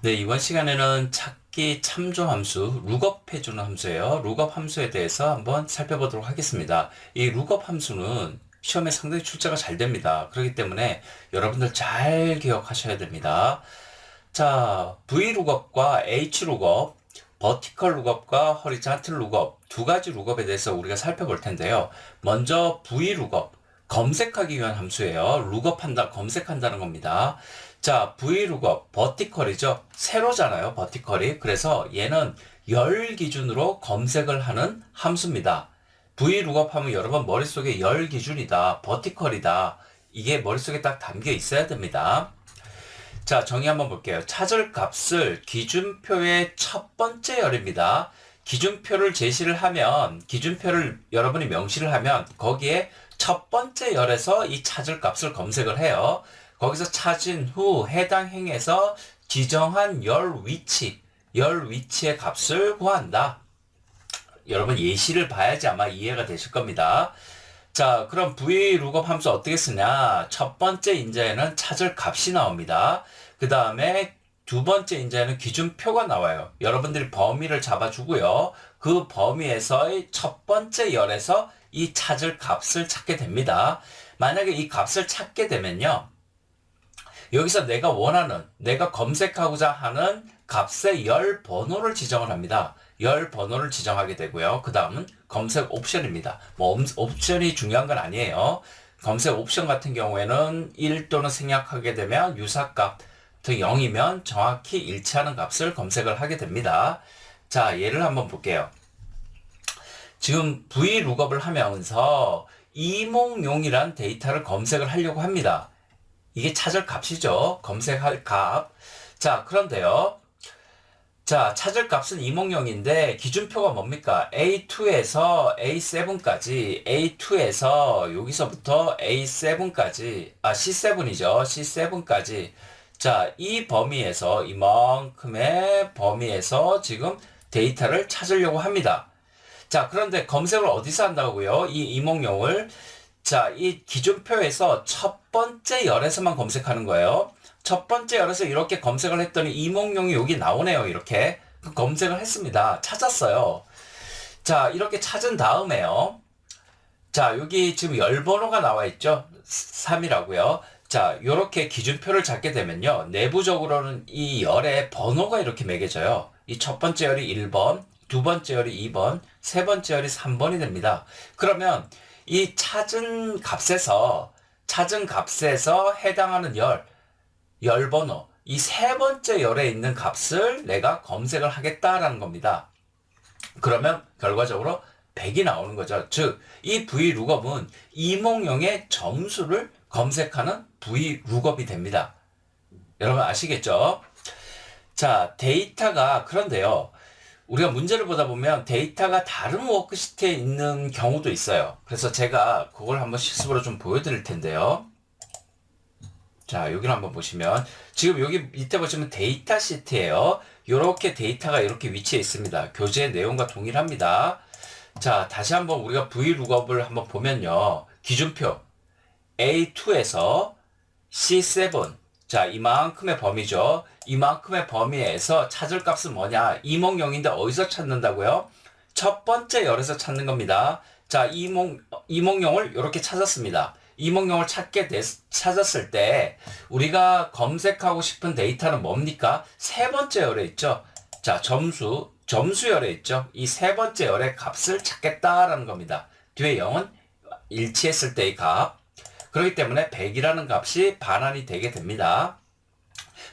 네, 이번 시간에는 찾기 참조 함수, 룩업 해주는 함수예요. 룩업 함수에 대해서 한번 살펴보도록 하겠습니다. 이 룩업 함수는 시험에 상당히 출제가 잘 됩니다. 그렇기 때문에 여러분들 잘 기억하셔야 됩니다. 자, VLOOKUP과 HLOOKUP, 버티컬 룩업과 허리잔틀 룩업 두 가지 룩업에 대해서 우리가 살펴볼 텐데요. 먼저 VLOOKUP, 검색하기 위한 함수예요. 룩업한다, 검색한다는 겁니다. 자, VLOOKUP, 버티컬이죠. 세로잖아요, 버티컬이. 그래서 얘는 열 기준으로 검색을 하는 함수입니다. VLOOKUP 하면 여러분 머릿속에 열 기준이다, 버티컬이다. 이게 머릿속에 딱 담겨 있어야 됩니다. 자, 정의 한번 볼게요. 찾을 값을 기준표의 첫 번째 열입니다. 기준표를 제시를 하면, 기준표를 여러분이 명시를 하면, 거기에 첫 번째 열에서 이 찾을 값을 검색을 해요. 거기서 찾은 후 해당 행에서 지정한 열 위치의 값을 구한다. 여러분 예시를 봐야지 아마 이해가 되실 겁니다. 자, 그럼 VLOOKUP 함수 어떻게 쓰냐? 첫 번째 인자에는 찾을 값이 나옵니다. 그 다음에 두 번째 인자에는 기준표가 나와요. 여러분들이 범위를 잡아주고요. 그 범위에서의 첫 번째 열에서 이 찾을 값을 찾게 됩니다. 만약에 이 값을 찾게 되면요. 여기서 내가 검색하고자 하는 값의 열 번호를 지정을 합니다. 열 번호를 지정하게 되고요. 그 다음은 검색 옵션입니다. 뭐 옵션이 중요한 건 아니에요. 검색 옵션 같은 경우에는 1 또는 생략하게 되면 유사값, 즉 0이면 정확히 일치하는 값을 검색을 하게 됩니다. 자, 예를 한번 볼게요. 지금 VLOOKUP을 하면서 이몽용이란 데이터를 검색을 하려고 합니다. 이게 찾을 값이죠. 검색할 값. 자, 그런데요. 자, 찾을 값은 이몽용인데 기준표가 뭡니까? A2에서 A7까지, A2에서 여기서부터 A7까지, C7이죠. C7까지. 자, 이 범위에서, 이만큼의 범위에서 지금 데이터를 찾으려고 합니다. 자, 그런데 검색을 어디서 한다고요? 이 이몽용을. 자, 이 기준표에서 첫 번째 열에서만 검색하는 거예요. 첫 번째 열에서 이렇게 검색을 했더니 이몽용이 여기 나오네요. 이렇게 검색을 했습니다. 찾았어요. 자, 이렇게 찾은 다음에요. 자, 여기 지금 열 번호가 나와 있죠. 3이라고요. 자, 이렇게 기준표를 잡게 되면요. 내부적으로는 이 열의 번호가 이렇게 매겨져요. 이 첫 번째 열이 1번, 두 번째 열이 2번, 세 번째 열이 3번이 됩니다. 그러면 이 찾은 값에서 해당하는 열 번호, 이 세 번째 열에 있는 값을 내가 검색을 하겠다라는 겁니다. 그러면 결과적으로 100이 나오는 거죠. 즉, 이 VLOOKUP은 이몽용의 점수를 검색하는 VLOOKUP이 됩니다. 여러분 아시겠죠? 자, 그런데요. 우리가 문제를 보다 보면 데이터가 다른 워크시트에 있는 경우도 있어요. 그래서 제가 그걸 한번 실습으로 좀 보여드릴 텐데요. 자, 여기를 한번 보시면 지금 여기 밑에 보시면 데이터 시트예요. 이렇게 데이터가 이렇게 위치해 있습니다. 교재 내용과 동일합니다. 자, 다시 한번 우리가 VLOOKUP을 한번 보면요. 기준표 A2에서 C7. 자, 이만큼의 범위죠. 이만큼의 범위에서 찾을 값은 뭐냐? 이몽용인데 어디서 찾는다고요? 첫 번째 열에서 찾는 겁니다. 자, 이몽용을 이렇게 찾았습니다. 이몽용을 찾았을 때 우리가 검색하고 싶은 데이터는 뭡니까? 세 번째 열에 있죠. 자, 점수열에 있죠. 이 세 번째 열의 값을 찾겠다라는 겁니다. 뒤에 0은 일치했을 때의 값. 그렇기 때문에 100이라는 값이 반환이 되게 됩니다.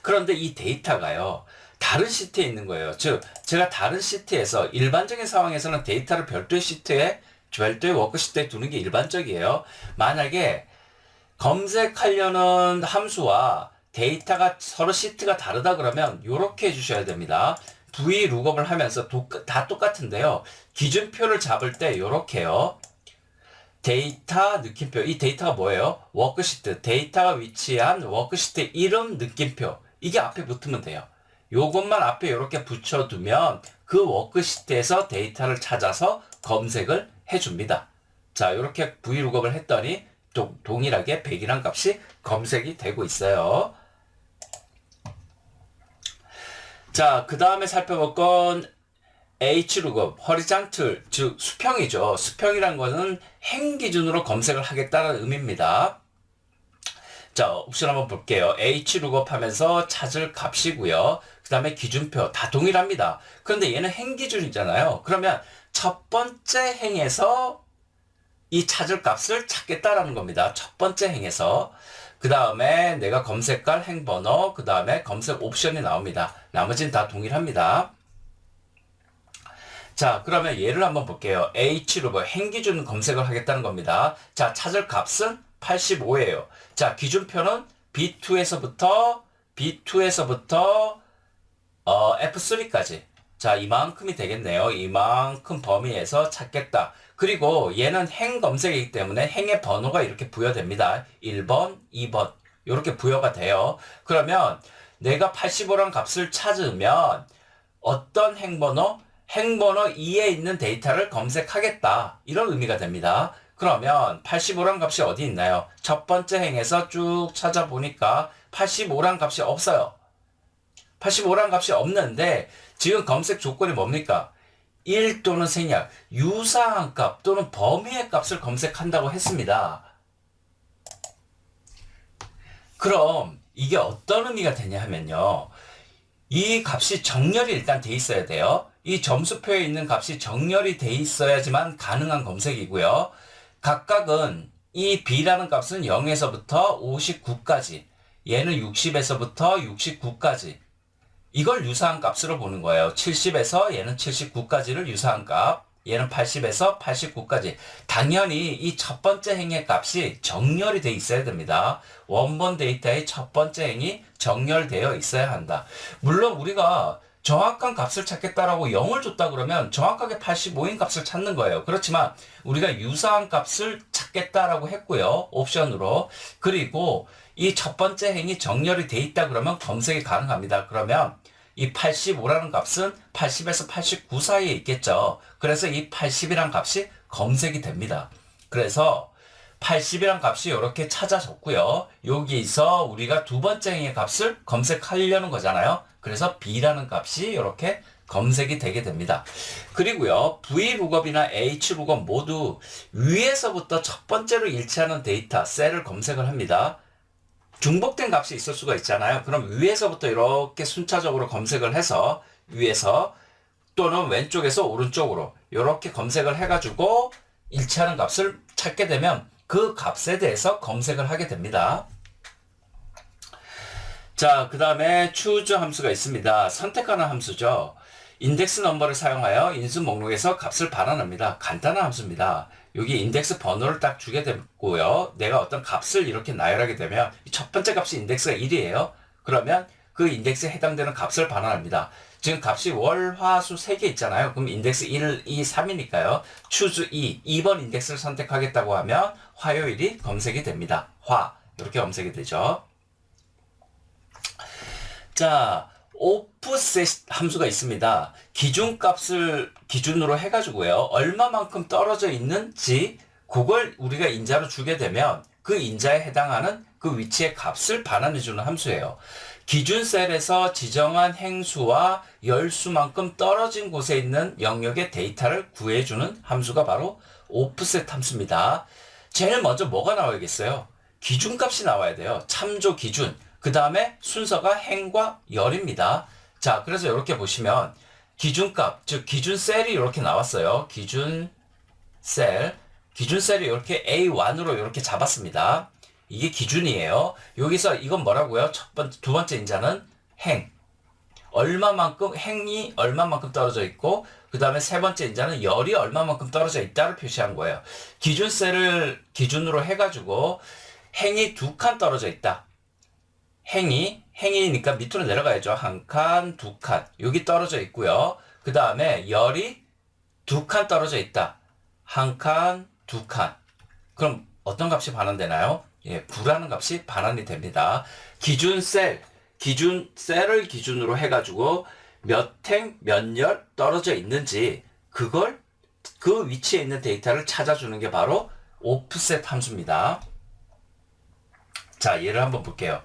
그런데 이 데이터가요, 다른 시트에 있는 거예요. 즉, 제가 다른 시트에서 일반적인 상황에서는 데이터를 별도의 워크시트에 두는 게 일반적이에요. 만약에 검색하려는 함수와 데이터가 서로 시트가 다르다 그러면 이렇게 해주셔야 됩니다. VLOOKUP을 하면서 다 똑같은데요. 기준표를 잡을 때 이렇게요. 데이터 느낌표. 이 데이터가 뭐예요? 워크시트. 데이터가 위치한 워크시트 이름 느낌표. 이게 앞에 붙으면 돼요. 요것만 앞에 이렇게 붙여두면 그 워크시트에서 데이터를 찾아서 검색을 해줍니다. 자, 이렇게 VLOOKUP을 했더니 동일하게 100이란 값이 검색이 되고 있어요. 자, 그 다음에 살펴볼 건 H룩업, horizontal, 즉 수평이죠. 수평이란 것은 행 기준으로 검색을 하겠다는 의미입니다. 자, 옵션 한번 볼게요. H룩업 하면서 찾을 값이고요. 그 다음에 기준표 다 동일합니다. 그런데 얘는 행 기준이잖아요. 그러면 첫 번째 행에서 이 찾을 값을 찾겠다라는 겁니다. 첫 번째 행에서. 그 다음에 내가 검색할 행번호, 그 다음에 검색 옵션이 나옵니다. 나머지는 다 동일합니다. 자, 그러면 얘를 한번 볼게요. H로 행 기준 검색을 하겠다는 겁니다. 자, 찾을 값은 85예요. 자, 기준표는 B2에서부터 F3까지. 자, 이만큼이 되겠네요. 이만큼 범위에서 찾겠다. 그리고 얘는 행 검색이기 때문에 행의 번호가 이렇게 부여됩니다. 1번, 2번. 이렇게 부여가 돼요. 그러면 내가 85란 값을 찾으면 어떤 행번호? 행번호 2에 있는 데이터를 검색하겠다. 이런 의미가 됩니다. 그러면 85란 값이 어디 있나요? 첫 번째 행에서 쭉 찾아보니까 85란 값이 없어요. 85란 값이 없는데 지금 검색 조건이 뭡니까? 1 또는 생략, 유사한 값 또는 범위의 값을 검색한다고 했습니다. 그럼 이게 어떤 의미가 되냐 하면요. 이 값이 정렬이 일단 돼 있어야 돼요. 이 점수표에 있는 값이 정렬이 돼 있어야지만 가능한 검색이고요. 각각은 이 B라는 값은 0에서부터 59까지, 얘는 60에서부터 69까지, 이걸 유사한 값으로 보는 거예요. 70에서 얘는 79까지를 유사한 값, 얘는 80에서 89까지. 당연히 이 첫 번째 행의 값이 정렬이 돼 있어야 됩니다. 원본 데이터의 첫 번째 행이 정렬되어 있어야 한다. 물론 우리가 정확한 값을 찾겠다라고 0을 줬다 그러면 정확하게 85인 값을 찾는 거예요. 그렇지만 우리가 유사한 값을 찾겠다라고 했고요. 옵션으로. 그리고 이 첫 번째 행이 정렬이 돼 있다 그러면 검색이 가능합니다. 그러면 이 85라는 값은 80에서 89 사이에 있겠죠. 그래서 이 80이란 값이 검색이 됩니다. 그래서 80이란 값이 이렇게 찾아졌고요. 여기서 우리가 두 번째 행의 값을 검색하려는 거잖아요. 그래서 B라는 값이 이렇게 검색이 되게 됩니다. 그리고요, VLOOKUP이나 HLOOKUP 모두 위에서부터 첫 번째로 일치하는 데이터, 셀을 검색을 합니다. 중복된 값이 있을 수가 있잖아요. 그럼 위에서부터 이렇게 순차적으로 검색을 해서 위에서 또는 왼쪽에서 오른쪽으로 이렇게 검색을 해가지고 일치하는 값을 찾게 되면 그 값에 대해서 검색을 하게 됩니다. 자, 그 다음에 choose 함수가 있습니다. 선택하는 함수죠. 인덱스 넘버를 사용하여 인수 목록에서 값을 반환합니다. 간단한 함수입니다. 여기 인덱스 번호를 딱 주게 되고요. 내가 어떤 값을 이렇게 나열하게 되면 첫 번째 값이 인덱스가 1이에요. 그러면 그 인덱스에 해당되는 값을 반환합니다. 지금 값이 월, 화, 수 3개 있잖아요. 그럼 인덱스 1, 2, 3이니까요. choose 2번 인덱스를 선택하겠다고 하면 화요일이 검색이 됩니다. 화, 이렇게 검색이 되죠. 자, offset 함수가 있습니다. 기준값을 기준으로 해가지고요. 얼마만큼 떨어져 있는지 그걸 우리가 인자로 주게 되면 그 인자에 해당하는 그 위치의 값을 반환해주는 함수예요. 기준 셀에서 지정한 행수와 열수만큼 떨어진 곳에 있는 영역의 데이터를 구해주는 함수가 바로 offset 함수입니다. 제일 먼저 뭐가 나와야겠어요? 기준값이 나와야 돼요. 참조 기준. 그 다음에 순서가 행과 열입니다. 자, 그래서 이렇게 보시면 기준값, 즉 기준 셀이 이렇게 나왔어요. 기준 셀이 이렇게 A1으로 이렇게 잡았습니다. 이게 기준이에요. 여기서 이건 뭐라고요? 두 번째 인자는 행. 행이 얼마만큼 떨어져 있고, 그 다음에 세 번째 인자는 열이 얼마만큼 떨어져 있다를 표시한 거예요. 기준 셀을 기준으로 해가지고 행이 2칸 떨어져 있다. 행이니까 밑으로 내려가야죠. 1칸, 2칸. 여기 떨어져 있고요. 그 다음에 열이 2칸 떨어져 있다. 1칸, 2칸. 그럼 어떤 값이 반환되나요? 예, 9라는 값이 반환이 됩니다. 기준 셀을 기준으로 해가지고 몇 행, 몇 열 떨어져 있는지 그걸 그 위치에 있는 데이터를 찾아주는 게 바로 offset 함수입니다. 자, 예를 한번 볼게요.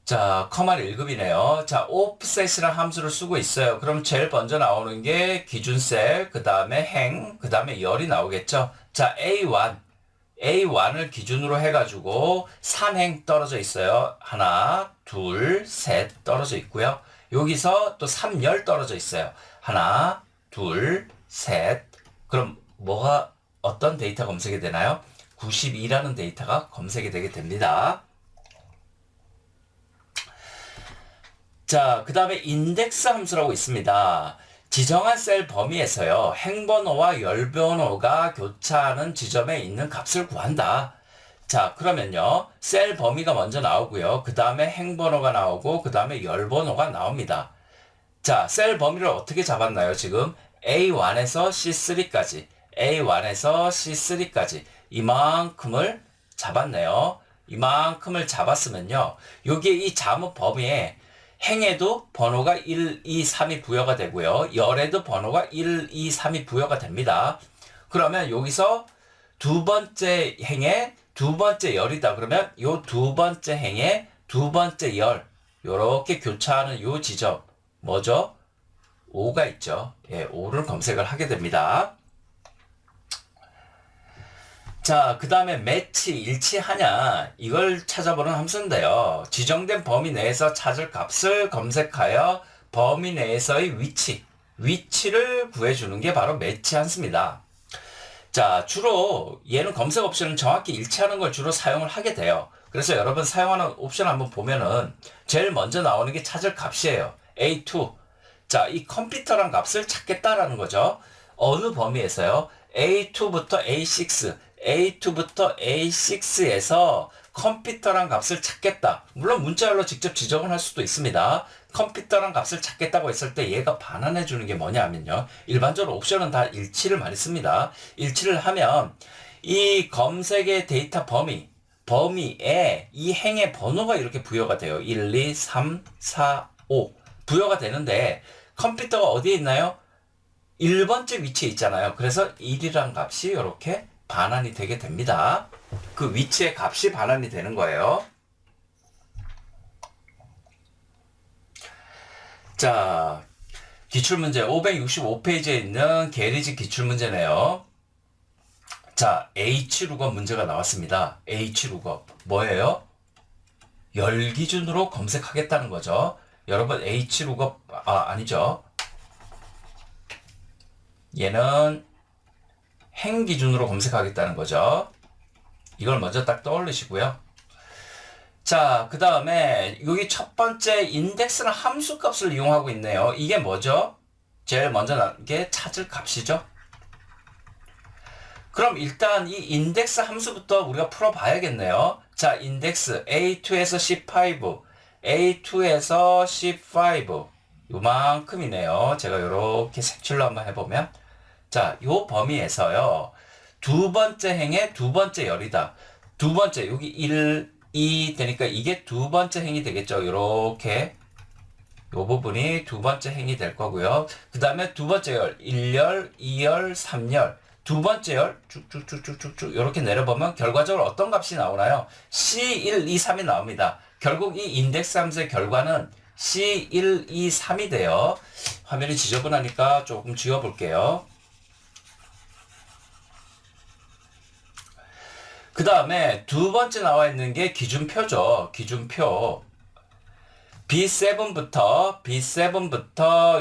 자, 커마 1급이네요. 자, offset이라는 함수를 쓰고 있어요. 그럼 제일 먼저 나오는 게 기준셀, 그 다음에 행, 그 다음에 열이 나오겠죠. 자, A1을 기준으로 해가지고 3행 떨어져 있어요. 하나, 둘, 셋 떨어져 있고요. 여기서 또 3열 떨어져 있어요. 하나, 둘, 셋. 그럼 어떤 데이터 검색이 되나요? 92라는 데이터가 검색이 되게 됩니다. 자, 그 다음에 인덱스 함수라고 있습니다. 지정한 셀 범위에서요, 행번호와 열번호가 교차하는 지점에 있는 값을 구한다. 자, 그러면요, 셀 범위가 먼저 나오고요. 그 다음에 행번호가 나오고, 그 다음에 열번호가 나옵니다. 자, 셀 범위를 어떻게 잡았나요? 지금 A1에서 A1에서 C3까지 이만큼을 잡았네요. 이만큼을 잡았으면요, 여기에 이 자무 범위에 행에도 번호가 1, 2, 3이 부여가 되고요. 열에도 번호가 1, 2, 3이 부여가 됩니다. 그러면 여기서 두 번째 행에 두 번째 열이다. 그러면 요 두 번째 행에 두 번째 열, 요렇게 교차하는 요 지점 뭐죠? 5가 있죠. 예, 5를 검색을 하게 됩니다. 자, 그 다음에 매치, 일치하냐, 이걸 찾아보는 함수인데요. 지정된 범위 내에서 찾을 값을 검색하여 범위 내에서의 위치를 구해주는 게 바로 매치 함수입니다. 자, 주로 얘는 검색 옵션은 정확히 일치하는 걸 주로 사용을 하게 돼요. 그래서 여러분 사용하는 옵션 한번 보면은 제일 먼저 나오는 게 찾을 값이에요. A2. 자, 이 컴퓨터란 값을 찾겠다라는 거죠. 어느 범위에서요? A2부터 A6에서 컴퓨터란 값을 찾겠다. 물론 문자열로 직접 지정을 할 수도 있습니다. 컴퓨터란 값을 찾겠다고 했을 때 얘가 반환해 주는 게 뭐냐면요. 일반적으로 옵션은 다 일치를 많이 씁니다. 일치를 하면 이 검색의 데이터 범위에 이 행의 번호가 이렇게 부여가 돼요. 1, 2, 3, 4, 5 부여가 되는데 컴퓨터가 어디에 있나요? 1번째 위치에 있잖아요. 그래서 1이란 값이 이렇게 반환이 되게 됩니다. 그 위치의 값이 반환이 되는 거예요. 자, 기출문제 565페이지에 있는 게리지 기출문제네요. 자, H룩업 문제가 나왔습니다. H룩업 뭐예요? 열 기준으로 검색하겠다는 거죠. 여러분 H룩업 아니죠. 얘는 행 기준으로 검색하겠다는 거죠. 이걸 먼저 딱 떠올리시고요. 자, 그 다음에 여기 첫 번째 인덱스는 함수 값을 이용하고 있네요. 이게 뭐죠? 제일 먼저 나온 게 찾을 값이죠. 그럼 일단 이 인덱스 함수부터 우리가 풀어봐야겠네요. 자, 인덱스 A2에서 C5 요만큼이네요. 제가 이렇게 색칠로 한번 해보면 자, 요 범위에서요. 두 번째 행의 두 번째 열이다. 두 번째 여기 1, 2 되니까 이게 두 번째 행이 되겠죠. 요렇게 요 부분이 두 번째 행이 될 거고요. 그 다음에 두 번째 열 1열, 2열, 3열 두 번째 열 쭉쭉쭉쭉쭉 이렇게 내려보면 결과적으로 어떤 값이 나오나요? C1, 2, 3이 나옵니다. 결국 이 인덱스 함수의 결과는 C1, 2, 3이 돼요. 화면이 지저분하니까 조금 지워볼게요. 그 다음에 두 번째 나와 있는 게 기준표죠. 기준표. B7부터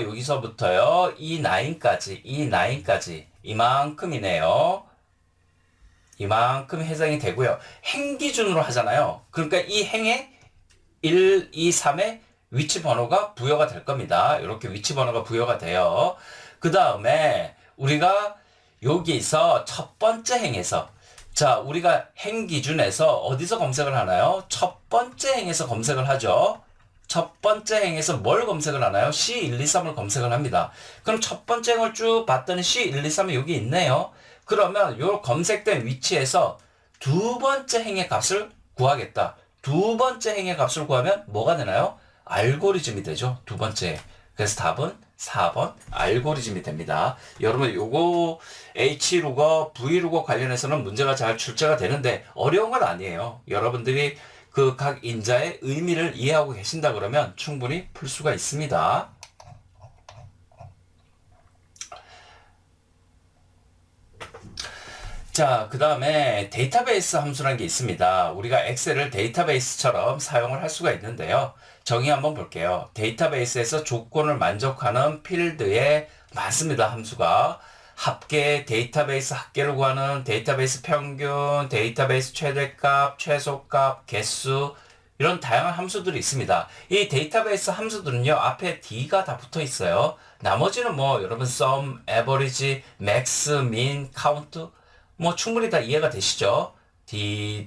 여기서부터요. E9까지 이만큼이네요. 이만큼 해당이 되고요. 행 기준으로 하잖아요. 그러니까 이 행에 1, 2, 3의 위치 번호가 부여가 될 겁니다. 이렇게 위치 번호가 부여가 돼요. 그 다음에 우리가 여기서 첫 번째 행에서 자, 우리가 행 기준에서 어디서 검색을 하나요? 첫 번째 행에서 검색을 하죠. 첫 번째 행에서 뭘 검색을 하나요? C1, 2, 3을 검색을 합니다. 그럼 첫 번째 행을 쭉 봤더니 C1, 2, 3이 여기 있네요. 그러면 요 검색된 위치에서 두 번째 행의 값을 구하겠다. 두 번째 행의 값을 구하면 뭐가 되나요? 알고리즘이 되죠. 두 번째. 그래서 답은 4번 알고리즘이 됩니다. 여러분 요거 H룩업, V룩업 관련해서는 문제가 잘 출제가 되는데 어려운 건 아니에요. 여러분들이 그 각 인자의 의미를 이해하고 계신다 그러면 충분히 풀 수가 있습니다. 자, 그 다음에 데이터베이스 함수라는 게 있습니다. 우리가 엑셀을 데이터베이스처럼 사용을 할 수가 있는데요. 정의 한번 볼게요. 데이터베이스에서 조건을 만족하는 필드에 많습니다. 함수가. 합계, 데이터베이스 합계를 구하는 데이터베이스 평균, 데이터베이스 최대값, 최소값, 개수, 이런 다양한 함수들이 있습니다. 이 데이터베이스 함수들은요, 앞에 D가 다 붙어 있어요. 나머지는 뭐, 여러분, sum, average, max, mean, count, 뭐, 충분히 다 이해가 되시죠? D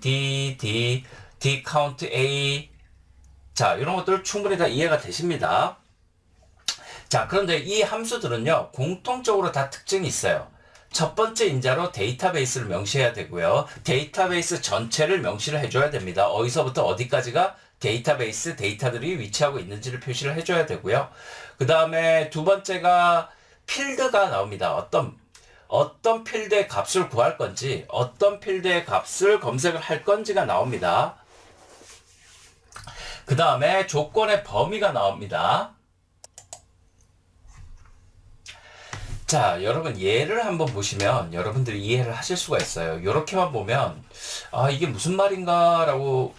count A. 자, 이런 것들 충분히 다 이해가 되십니다. 자, 그런데 이 함수들은요, 공통적으로 다 특징이 있어요. 첫 번째 인자로 데이터베이스를 명시해야 되고요. 데이터베이스 전체를 명시를 해줘야 됩니다. 어디서부터 어디까지가 데이터베이스 데이터들이 위치하고 있는지를 표시를 해줘야 되고요. 그 다음에 두 번째가 필드가 나옵니다. 어떤 필드의 값을 구할 건지, 어떤 필드의 값을 검색을 할 건지가 나옵니다. 그 다음에 조건의 범위가 나옵니다. 자, 여러분 예를 한번 보시면 여러분들이 이해를 하실 수가 있어요. 이렇게만 보면 아, 이게 무슨 말인가 라고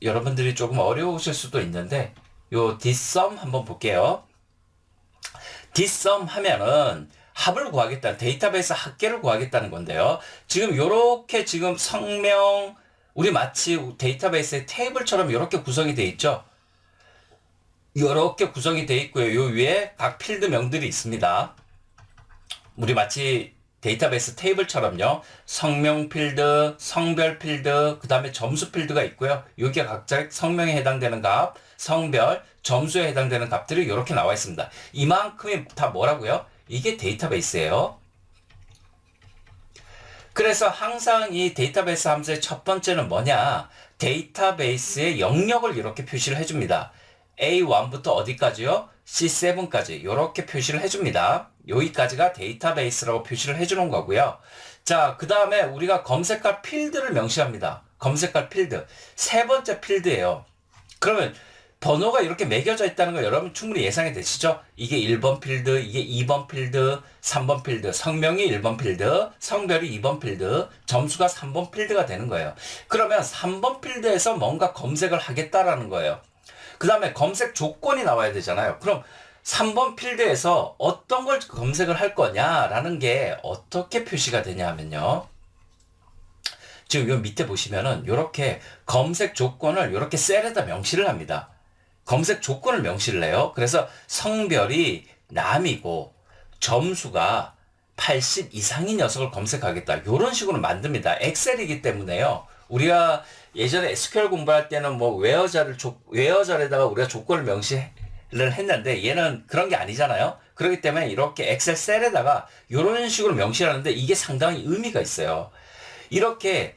여러분들이 조금 어려우실 수도 있는데 요 dsum 한번 볼게요. dsum 하면은 합을 구하겠다는, 데이터베이스 합계를 구하겠다는 건데요. 지금 요렇게 지금 성명, 우리 마치 데이터베이스의 테이블처럼 요렇게 구성이 되어 있죠. 요렇게 구성이 되어 있고요. 요 위에 각 필드명들이 있습니다. 우리 마치 데이터베이스 테이블처럼요. 성명 필드, 성별 필드, 그 다음에 점수 필드가 있고요. 여기에 각자 성명에 해당되는 값, 성별, 점수에 해당되는 값들이 이렇게 나와 있습니다. 이만큼이 다 뭐라고요? 이게 데이터베이스예요. 그래서 항상 이 데이터베이스 함수의 첫 번째는 뭐냐? 데이터베이스의 영역을 이렇게 표시를 해줍니다. A1부터 어디까지요? C7까지 이렇게 표시를 해줍니다. 여기까지가 데이터베이스라고 표시를 해주는 거고요. 자, 그 다음에 우리가 검색할 필드를 명시합니다. 검색할 필드. 세 번째 필드예요. 그러면 번호가 이렇게 매겨져 있다는 거 여러분 충분히 예상이 되시죠? 이게 1번 필드, 이게 2번 필드, 3번 필드, 성명이 1번 필드, 성별이 2번 필드, 점수가 3번 필드가 되는 거예요. 그러면 3번 필드에서 뭔가 검색을 하겠다라는 거예요. 그 다음에 검색 조건이 나와야 되잖아요. 그럼 3번 필드에서 어떤 걸 검색을 할 거냐라는 게 어떻게 표시가 되냐 하면요. 지금 요 밑에 보시면은 요렇게 검색 조건을 요렇게 셀에다 명시를 합니다. 검색 조건을 명시를 해요. 그래서 성별이 남이고 점수가 80 이상인 녀석을 검색하겠다. 요런 식으로 만듭니다. 엑셀이기 때문에요. 우리가 예전에 SQL 공부할 때는 뭐 웨어자리에다가 우리가 조건을 명시를 했는데 얘는 그런 게 아니잖아요. 그렇기 때문에 이렇게 엑셀 셀에다가 이런 식으로 명시하는데 이게 상당히 의미가 있어요. 이렇게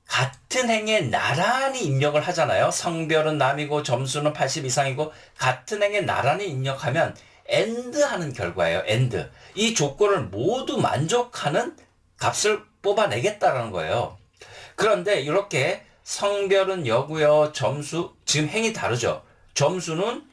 같은 행에 나란히 입력을 하잖아요. 성별은 남이고 점수는 80 이상이고 같은 행에 나란히 입력하면 AND 하는 결과예요. AND. 이 조건을 모두 만족하는 값을 뽑아내겠다라는 거예요. 그런데 이렇게 성별은 여고요. 점수, 지금 행이 다르죠. 점수는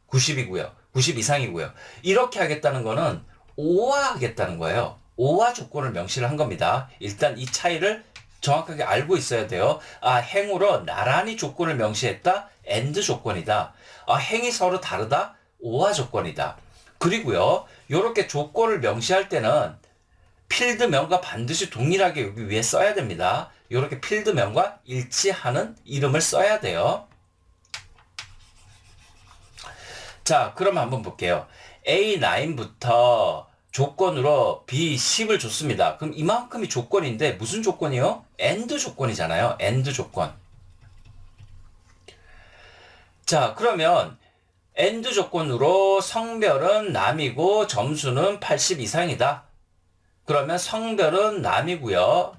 90이고요. 90 이상이고요. 이렇게 하겠다는 거는 오화하겠다는 거예요. 오화 조건을 명시를 한 겁니다. 일단 이 차이를 정확하게 알고 있어야 돼요. 아, 행으로 나란히 조건을 명시했다. AND 조건이다. 아, 행이 서로 다르다. 오화 조건이다. 그리고요. 이렇게 조건을 명시할 때는 필드명과 반드시 동일하게 여기 위에 써야 됩니다. 이렇게 필드명과 일치하는 이름을 써야 돼요. 자, 그럼 한번 볼게요. A9부터 조건으로 B10을 줬습니다. 그럼 이만큼이 조건인데 무슨 조건이요? AND 조건이잖아요. AND 조건. 자, 그러면 AND 조건으로 성별은 남이고 점수는 80 이상이다. 그러면 성별은 남이고요.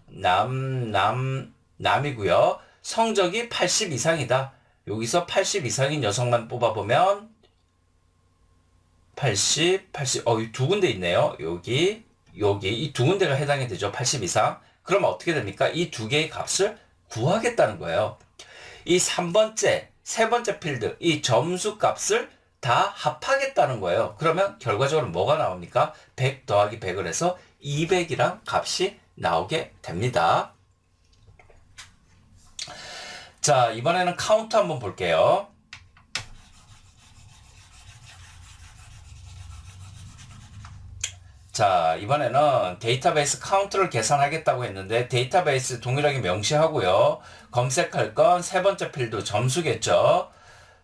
남이고요. 성적이 80 이상이다. 여기서 80 이상인 녀석만 뽑아보면 80, 이 두 군데 있네요. 여기 이 두 군데가 해당이 되죠. 80 이상. 그러면 어떻게 됩니까? 이 두 개의 값을 구하겠다는 거예요. 이 3번째, 세 번째 필드, 이 점수 값을 다 합하겠다는 거예요. 그러면 결과적으로 뭐가 나옵니까? 100 더하기 100을 해서 200이란 값이 나오게 됩니다. 자, 이번에는 카운트 한번 볼게요. 자, 이번에는 데이터베이스 카운트를 계산하겠다고 했는데 데이터베이스 동일하게 명시하고요. 검색할 건 세 번째 필드 점수겠죠.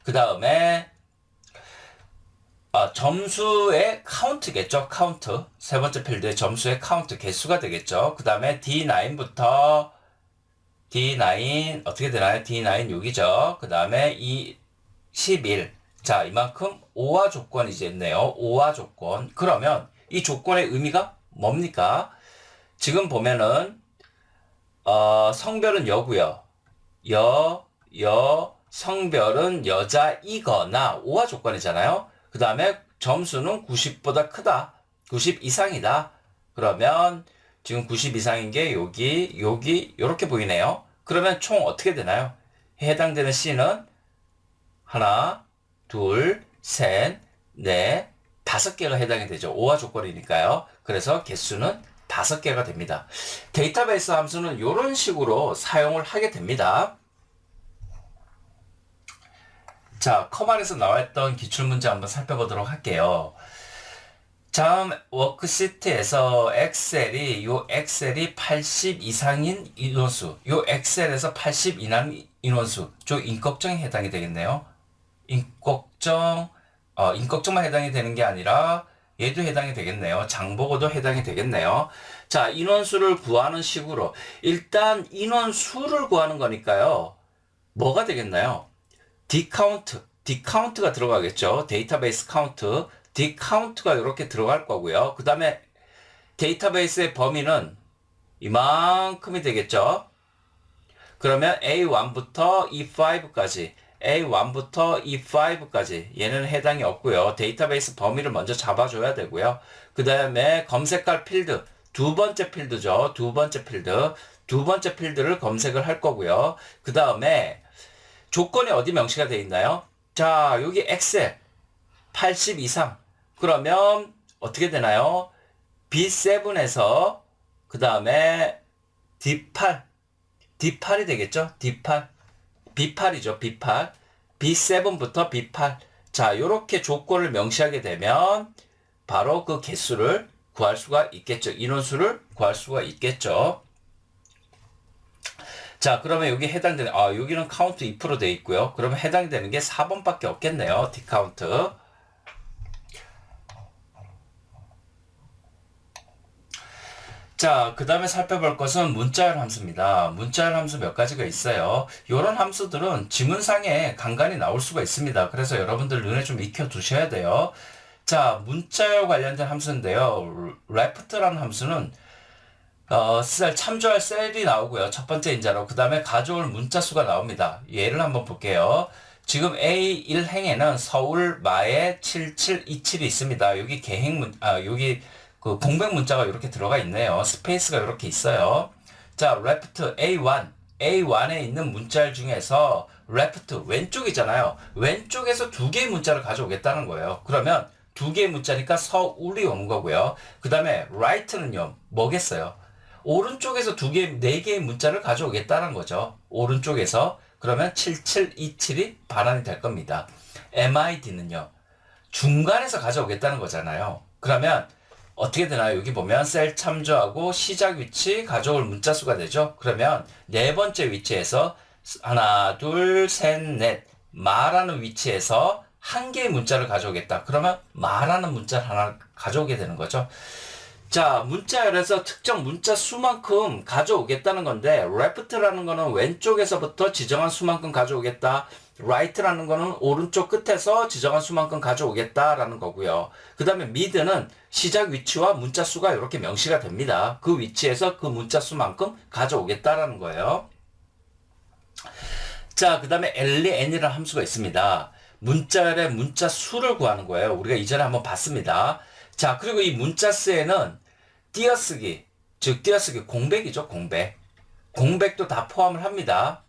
그 다음에 점수의 카운트겠죠. 카운트. 세 번째 필드의 점수의 카운트 개수가 되겠죠. 그 다음에 D9부터 D9 어떻게 되나요? D9 6이죠. 그 다음에 11. 자, 이만큼 오화 조건이 이제 있네요. 오화 조건. 그러면 이 조건의 의미가 뭡니까? 지금 보면은 성별은 여고요. 성별은 여자이거나 오화 조건이잖아요. 그 다음에 점수는 90보다 크다. 90 이상이다. 그러면 지금 90 이상인 게 여기 이렇게 보이네요. 그러면 총 어떻게 되나요? 해당되는 C는 하나, 둘, 셋, 넷, 5개가 해당이 되죠. 오화 조건이니까요. 그래서 개수는 5개가 됩니다. 데이터베이스 함수는 이런 식으로 사용을 하게 됩니다. 자, 커먼에서 나왔던 기출문제 한번 살펴보도록 할게요. 다음 워크시트에서 엑셀이 80 이상인 인원수, 요 엑셀에서 80 이상 인원수, 저 인걱정에 해당이 되겠네요. 인걱정만 해당이 되는 게 아니라 얘도 해당이 되겠네요. 장보고도 해당이 되겠네요. 자, 인원수를 구하는 식으로 일단 인원수를 구하는 거니까요. 뭐가 되겠나요? 디카운트가 들어가겠죠. 데이터베이스 카운트, 디카운트가 이렇게 들어갈 거고요. 그 다음에 데이터베이스의 범위는 이만큼이 되겠죠. 그러면 A1부터 E5까지 A1부터 E5까지 얘는 해당이 없고요. 데이터베이스 범위를 먼저 잡아줘야 되고요. 그 다음에 검색할 필드, 두 번째 필드죠. 두 번째 필드를 검색을 할 거고요. 그 다음에 조건이 어디 명시가 되어 있나요? 자, 여기 엑셀 80 이상. 그러면 어떻게 되나요? B7에서 그 다음에 D8이 되겠죠? B8이죠. B7부터 B8. 자, 요렇게 조건을 명시하게 되면 바로 그 개수를 구할 수가 있겠죠. 인원수를 구할 수가 있겠죠. 자, 그러면 여기 해당되는, 여기는 카운트 2% 돼 있고요. 그러면 해당되는 게 4번밖에 없겠네요. 디카운트. 자, 그 다음에 살펴볼 것은 문자열 함수입니다. 문자열 함수 몇 가지가 있어요. 이런 함수들은 지문상에 간간히 나올 수가 있습니다. 그래서 여러분들 눈에 좀 익혀 두셔야 돼요. 자, 문자열 관련된 함수인데요. left라는 함수는 참조할 셀이 나오고요. 첫 번째 인자로. 그 다음에 가져올 문자 수가 나옵니다. 예를 한번 볼게요. 지금 A1행에는 서울 마에 7727이 있습니다. 여기 여기 그 공백 문자가 이렇게 들어가 있네요. 스페이스가 이렇게 있어요. 자, left A1에 있는 문자열 중에서 left 왼쪽이잖아요. 왼쪽에서 두 개의 문자를 가져오겠다는 거예요. 그러면 두 개의 문자니까 서울이 오는 거고요. 그 다음에 right는요, 뭐겠어요? 오른쪽에서 네 개의 문자를 가져오겠다는 거죠. 오른쪽에서. 그러면 7727이 반환이 될 겁니다. MID는요, 중간에서 가져오겠다는 거잖아요. 그러면 어떻게 되나요? 여기 보면 셀 참조하고 시작 위치 가져올 문자 수가 되죠. 그러면 네 번째 위치에서 하나, 둘, 셋, 넷 마라는 위치에서 한 개의 문자를 가져오겠다. 그러면 마라는 문자를 하나 가져오게 되는 거죠. 자, 문자열에서 특정 문자 수만큼 가져오겠다는 건데 left라는 거는 왼쪽에서부터 지정한 수만큼 가져오겠다. right라는 거는 오른쪽 끝에서 지정한 수만큼 가져오겠다라는 거고요. 그 다음에 mid는 시작 위치와 문자 수가 이렇게 명시가 됩니다. 그 위치에서 그 문자 수만큼 가져오겠다라는 거예요. 자, 그 다음에 len 이라는 함수가 있습니다. 문자열의 문자 수를 구하는 거예요. 우리가 이전에 한번 봤습니다. 자, 그리고 이 문자수에는 띄어쓰기, 공백이죠, 공백도 다 포함을 합니다.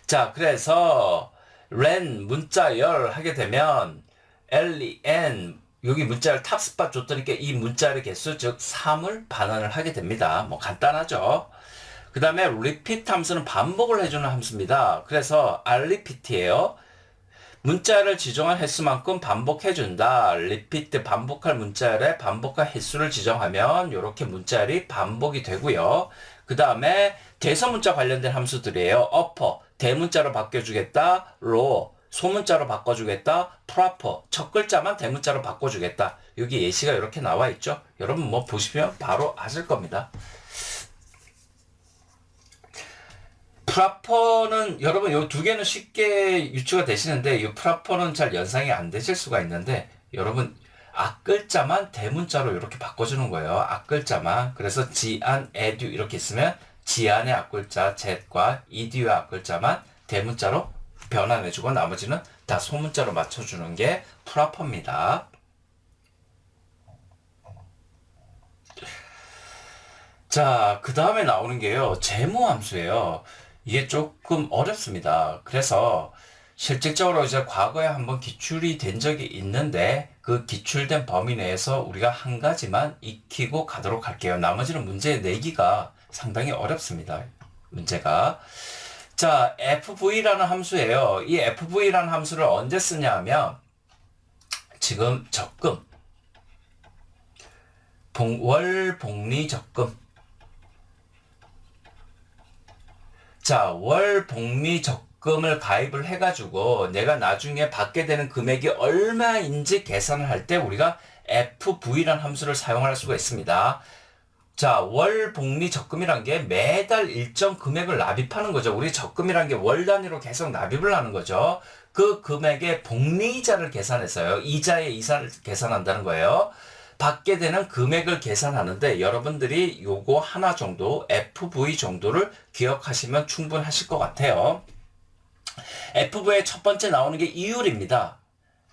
자, 그래서 len 문자열 하게 되면 len 여기 문자열 탑스팟 줬더니까 이 문자열의 개수 즉 3을 반환을 하게 됩니다. 뭐 간단하죠. 그 다음에 repeat 함수는 반복을 해주는 함수입니다. 그래서 repeat이에요. 문자열을 지정한 횟수만큼 반복해준다. repeat 반복할 문자열의 반복할 횟수를 지정하면 이렇게 문자열이 반복이 되고요. 그 다음에 대소문자 관련된 함수들이에요. upper 대문자로 바꿔주겠다. low 소문자로 바꿔주겠다. proper 첫 글자만 대문자로 바꿔주겠다. 여기 예시가 이렇게 나와 있죠. 여러분 뭐 보시면 바로 아실 겁니다. 프라퍼는 여러분 요 두 개는 쉽게 유추가 되시는데 이 프라퍼는 잘 연상이 안 되실 수가 있는데 여러분 앞글자만 대문자로 이렇게 바꿔주는 거예요. 앞글자만. 그래서 지안, 에듀 이렇게 있으면 지안의 앞글자 z과 이듀의 앞글자만 대문자로 변환해주고 나머지는 다 소문자로 맞춰주는 게 프라퍼입니다. 자, 그 다음에 나오는 게요. 제모함수예요. 이게 조금 어렵습니다. 그래서 실질적으로 이제 과거에 한번 기출이 된 적이 있는데 그 기출된 범위 내에서 우리가 한 가지만 익히고 가도록 할게요. 나머지는 문제 내기가 상당히 어렵습니다. 문제가. 자, fv라는 함수예요. 이 fv라는 함수를 언제 쓰냐 하면 지금 적금, 월 복리 적금. 자, 월 복리 적금을 가입을 해가지고 내가 나중에 받게 되는 금액이 얼마인지 계산을 할 때 우리가 FV라는 함수를 사용할 수가 있습니다. 자, 월 복리 적금이란 게 매달 일정 금액을 납입하는 거죠. 우리 적금이란 게 월 단위로 계속 납입을 하는 거죠. 그 금액의 복리이자를 계산해서요. 이자의 이자를 계산한다는 거예요. 받게 되는 금액을 계산하는데 여러분들이 요거 하나 정도 FV 정도를 기억하시면 충분하실 것 같아요. FV의 첫 번째 나오는 게 이율입니다.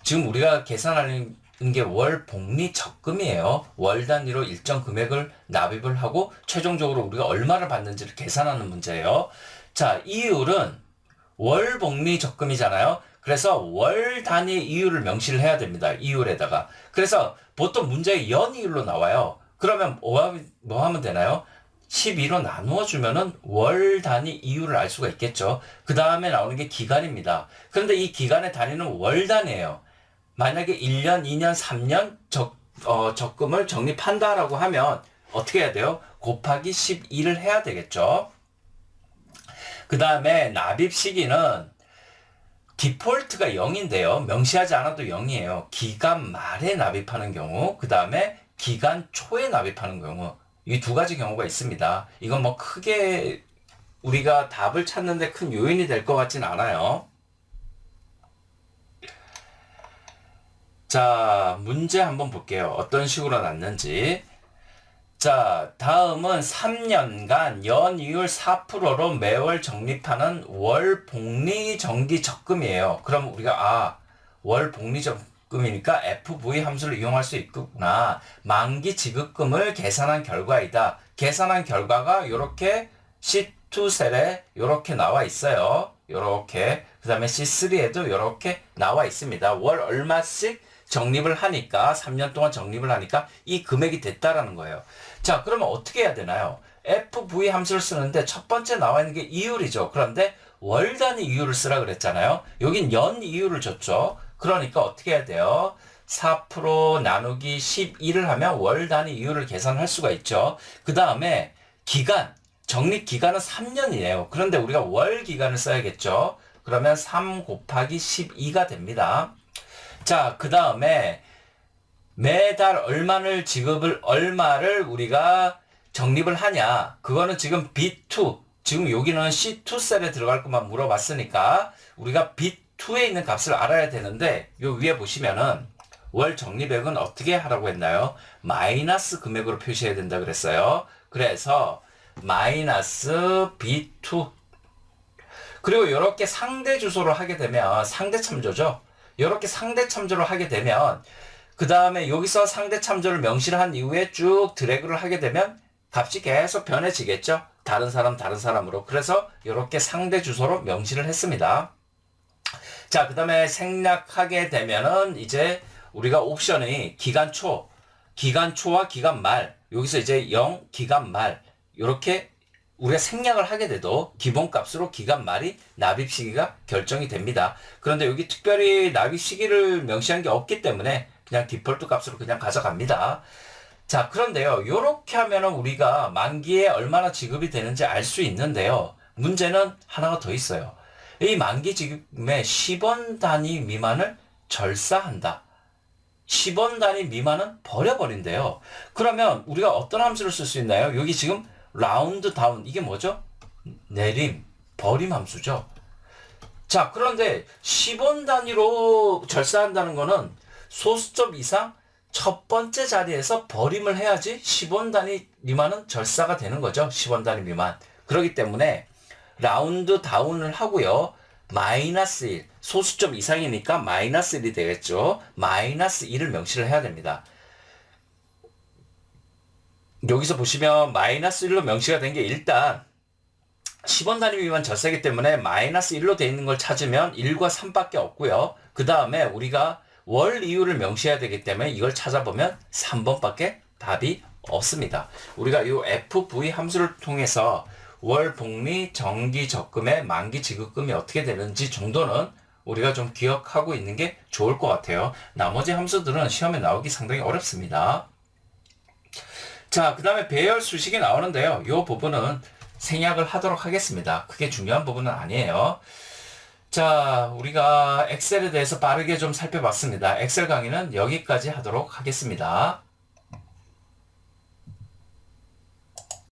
지금 우리가 계산하는 게 월 복리 적금이에요. 월 단위로 일정 금액을 납입을 하고 최종적으로 우리가 얼마를 받는지를 계산하는 문제예요. 자, 이율은 월 복리 적금이잖아요. 그래서 월 단위 이율을 명시를 해야 됩니다. 이율에다가. 그래서 보통 문제에 연이율로 나와요. 그러면 뭐 하면 되나요? 12로 나누어 주면은 월 단위 이율을 알 수가 있겠죠. 그 다음에 나오는 게 기간입니다. 그런데 이 기간의 단위는 월 단위예요. 만약에 1년, 2년, 3년 적금을 적립한다라고 하면 어떻게 해야 돼요? 곱하기 12를 해야 되겠죠. 그 다음에 납입 시기는 디폴트가 0인데요. 명시하지 않아도 0이에요. 기간 말에 납입하는 경우, 그 다음에 기간 초에 납입하는 경우, 이 두 가지 경우가 있습니다. 이건 뭐 크게 우리가 답을 찾는데 큰 요인이 될 것 같진 않아요. 자, 문제 한번 볼게요. 어떤 식으로 났는지. 자, 다음은 3년간 연이율 4%로 매월 적립하는 월 복리 정기 적금이에요. 그럼 우리가 월 복리 적금이니까 FV 함수를 이용할 수 있구나. 만기 지급금을 계산한 결과이다. 계산한 결과가 이렇게 C2 셀에 이렇게 나와 있어요. 이렇게. 그 다음에 C3에도 이렇게 나와 있습니다. 월 얼마씩 적립을 하니까 3년 동안 적립을 하니까 이 금액이 됐다라는 거예요. 자, 그러면 어떻게 해야 되나요? FV 함수를 쓰는데 첫 번째 나와 있는 게 이율이죠. 그런데 월 단위 이율을 쓰라 그랬잖아요. 여긴 연 이율을 줬죠. 그러니까 어떻게 해야 돼요? 4% 나누기 12를 하면 월 단위 이율을 계산할 수가 있죠. 그 다음에 기간, 적립 기간은 3년이에요. 그런데 우리가 월 기간을 써야겠죠. 그러면 3 곱하기 12가 됩니다. 자, 그 다음에 매달 얼마를 우리가 적립을 하냐. 그거는 지금 B2, 지금 여기는 C2 셀에 들어갈 것만 물어봤으니까 우리가 B2에 있는 값을 알아야 되는데 요 위에 보시면은 월 적립액은 어떻게 하라고 했나요? 마이너스 금액으로 표시해야 된다 그랬어요. 그래서 마이너스 B2. 그리고 이렇게 상대 주소로 하게 되면 상대 참조죠. 이렇게 상대 참조를 하게 되면 그 다음에 여기서 상대 참조를 명시를 한 이후에 쭉 드래그를 하게 되면 값이 계속 변해지겠죠. 다른 사람으로. 그래서 이렇게 상대 주소로 명시를 했습니다. 자, 그 다음에 생략하게 되면은 이제 우리가 옵션이 기간 초와 기간 말, 여기서 이제 0, 기간 말, 이렇게 우리가 생략을 하게 돼도 기본값으로 기간 말이 납입 시기가 결정이 됩니다. 그런데 여기 특별히 납입 시기를 명시한 게 없기 때문에 그냥 디폴트 값으로 그냥 가져갑니다. 자, 그런데요, 요렇게 하면은 우리가 만기에 얼마나 지급이 되는지 알 수 있는데요. 문제는 하나가 더 있어요. 이 만기 지급금의 10원 단위 미만을 절사한다. 10원 단위 미만은 버려버린대요. 그러면 우리가 어떤 함수를 쓸 수 있나요? 여기 지금 라운드 다운, 이게 뭐죠? 내림, 버림 함수죠. 자, 그런데 10원 단위로 절사한다는 거는 소수점 이상 첫 번째 자리에서 버림을 해야지 10원 단위 미만은 절사가 되는 거죠. 10원 단위 미만. 그렇기 때문에 라운드 다운을 하고요. 마이너스 1, 소수점 이상이니까 마이너스 1이 되겠죠. 마이너스 1을 명시를 해야 됩니다. 여기서 보시면 마이너스 1로 명시가 된 게 일단 10원 단위 미만 절세기 때문에 마이너스 1로 되어 있는 걸 찾으면 1과 3밖에 없고요. 그 다음에 우리가 월 이유를 명시해야 되기 때문에 이걸 찾아보면 3번밖에 답이 없습니다. 우리가 이 FV 함수를 통해서 월 복리 정기 적금의 만기 지급금이 어떻게 되는지 정도는 우리가 좀 기억하고 있는 게 좋을 것 같아요. 나머지 함수들은 시험에 나오기 상당히 어렵습니다. 자, 그 다음에 배열 수식이 나오는데요. 이 부분은 생략을 하도록 하겠습니다. 그게 중요한 부분은 아니에요. 자, 우리가 엑셀에 대해서 빠르게 좀 살펴봤습니다. 엑셀 강의는 여기까지 하도록 하겠습니다.